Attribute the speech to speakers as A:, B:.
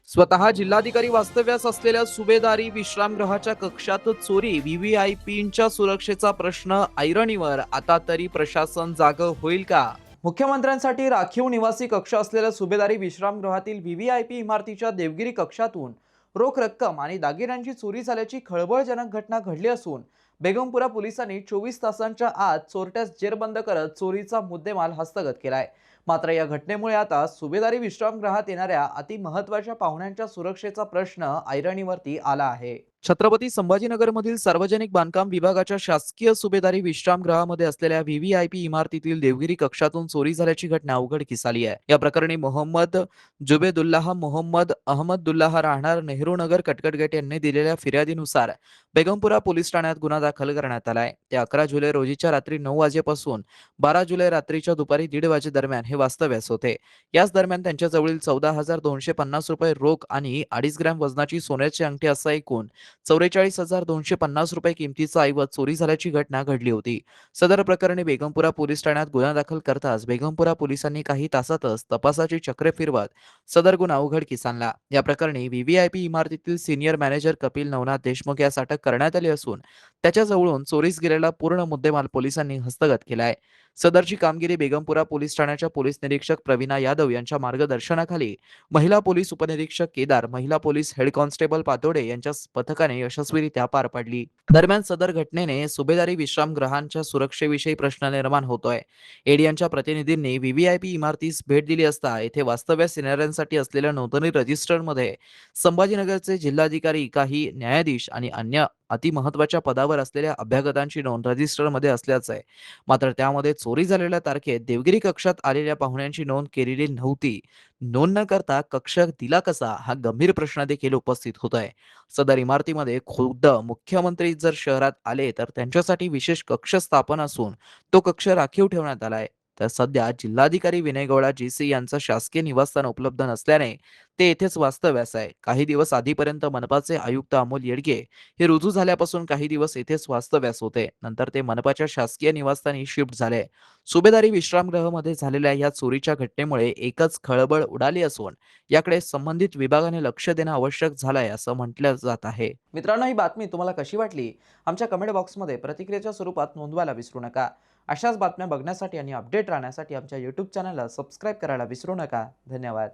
A: स्वतः जिल्हाधिकारी वास्तव्यास असलेल्या सुभेदारी विश्रामगृहाच्या कक्षात चोरी, व्हीव्हीआयपींच्या सुरक्षेचा प्रश्न ऐरणीवर. आता तरी प्रशासन जागं होईल का? मुख्यमंत्र्यांसाठी राखीव निवासी कक्ष असलेल्या सुभेदारी विश्रामगृहातील व्हीव्हीआयपी इमारतीच्या देवगिरी कक्षातून रोख रक्कम आणि दागिन्यांची चोरी झाल्याची खळबळजनक घटना घडली असून बेगमपुरा पोलिसांनी 24 तासांच्या आत चोरट्यास जेरबंद करत चोरीचा मुद्देमाल हस्तगत केलाय. मात्र या घटनेमुळे आता सुभेदारी विश्रामगृहात येणाऱ्या अति महत्त्वाच्या पाहुण्यांच्या सुरक्षेचा प्रश्न ऐरणीवरती आला आहे. छत्रपती संभाजीनगरमधील सार्वजनिक बांधकाम विभागाच्या शासकीय सुभेदारी विश्रामगृहामध्ये असलेल्या व्हीव्हीआयपी इमारतीतील देवगिरी कक्षातून चोरी झाल्याची घटना उघडकीस आली आहे. या प्रकरणी मोहम्मद जुबेदुल्लाह मोहम्मद अहमदुल्लाह राहणार नेहरू नगर कटकट यांनी दिलेल्या फिर्यादीनुसार बेगमपुरा पोलीस ठाण्यात गुन्हा दाखल करण्यात आलाय. ते 11 जुलै रोजीच्या रात्री 9 वाजेपासून 12 जुलै रात्रीच्या दुपारी 1:30 वाजे दरम्यान हे वास्तव्यास होते. याच दरम्यान त्यांच्याजवळील 14,250 रुपये रोख आणि 2.5 ग्रॅम वजनाची सोन्याची अंगठी असा एकूण 44,250 रुपये किमतीचा ऐवज चोरी झाल्याची घटना घडली होती. सदर प्रकरणी बेगमपुरा पोलीस ठाण्यात गुन्हा दाखल करताच बेगमपुरा पोलिसांनी काही तासातच तपासाची चक्रे फिरवत सदर गुन्हा उघडकीस आणला. या प्रकरणी व्हीव्हीआयपी इमारतीतील सिनियर मॅनेजर कपिल नवनाथ देशमुख यास अटक करण्यात आली असून त्याच्याजवळून चोरीस गेलेला पूर्ण मुद्देमाल पोलिसांनी हस्तगत केला आहे. सदरची कामगिरी बेगमपुरा पोलीस ठाण्याच्या पोलीस निरीक्षक प्रवीणा यादव यांच्या मार्गदर्शनाखाली महिला पोलीस उपनिरीक्षक केदार, महिला पोलीस हेड कॉन्स्टेबल पातोडे यांच्या पथकाने यशस्वीरित्या पार पाडली. दरम्यान सदर घटनेने सुभेदारी विश्रामगृहांच्या सुरक्षेविषयी प्रश्न निर्माण होतोय. एडियांच्या प्रतिनिधींनी व्हीव्हीआयपी इमारतीस भेट दिली असता येथे वास्तव्यास येणाऱ्यांसाठी असलेल्या नोंदणी रजिस्टरमध्ये संभाजीनगरचे जिल्हाधिकारी, काही न्यायाधीश आणि अन्य अतिमहत्वाच्या पदावर असलेल्या अभ्यागतांची नोंद रजिस्टरमध्ये असल्याचं आहे. मात्र त्यामध्ये चोरी झालेल्या तारखेत देवगिरी कक्षात आलेल्या पाहुण्यांची नोंद केलेली नव्हती. नोंद न करता कक्ष दिला कसा, हा गंभीर प्रश्न देखील उपस्थित होत आहे. सदर इमारतीमध्ये खुद्द मुख्यमंत्री जर शहरात आले तर त्यांच्यासाठी विशेष कक्ष स्थापन असून तो कक्ष राखीव ठेवण्यात आलाय. तर सध्या जिल्हाधिकारी विनय गौडा जीसी यांचं शासकीय निवासस्थान उपलब्ध नसल्याने ते येथेच वास्तव्यास आहे. काही दिवस आधीपर्यंत मनपाचे आयुक्त अमोल येडगे हे रुजू झाल्यापासून काही दिवस येथेच वास्तव्यास होते. नंतर ते मनपाच्या शासकीय निवासस्थानी शिफ्ट झाले. सुभेदारी विश्रामगृहामध्ये झालेल्या या चोरीच्या घटनेमुळे एकच खळबळ उडाली असून याकडे संबंधित विभागाने लक्ष देणं आवश्यक झालंय असं म्हटलं जात आहे. मित्रांनो, ही बातमी तुम्हाला कशी वाटली आमच्या कमेंट बॉक्समध्ये प्रतिक्रियेच्या स्वरूपात नोंदवायला विसरू नका. अशाच बातम्या बघण्यासाठी आणि अपडेट राहण्यासाठी आमच्या YouTube चॅनलला सबस्क्राईब करायला विसरू नका. धन्यवाद.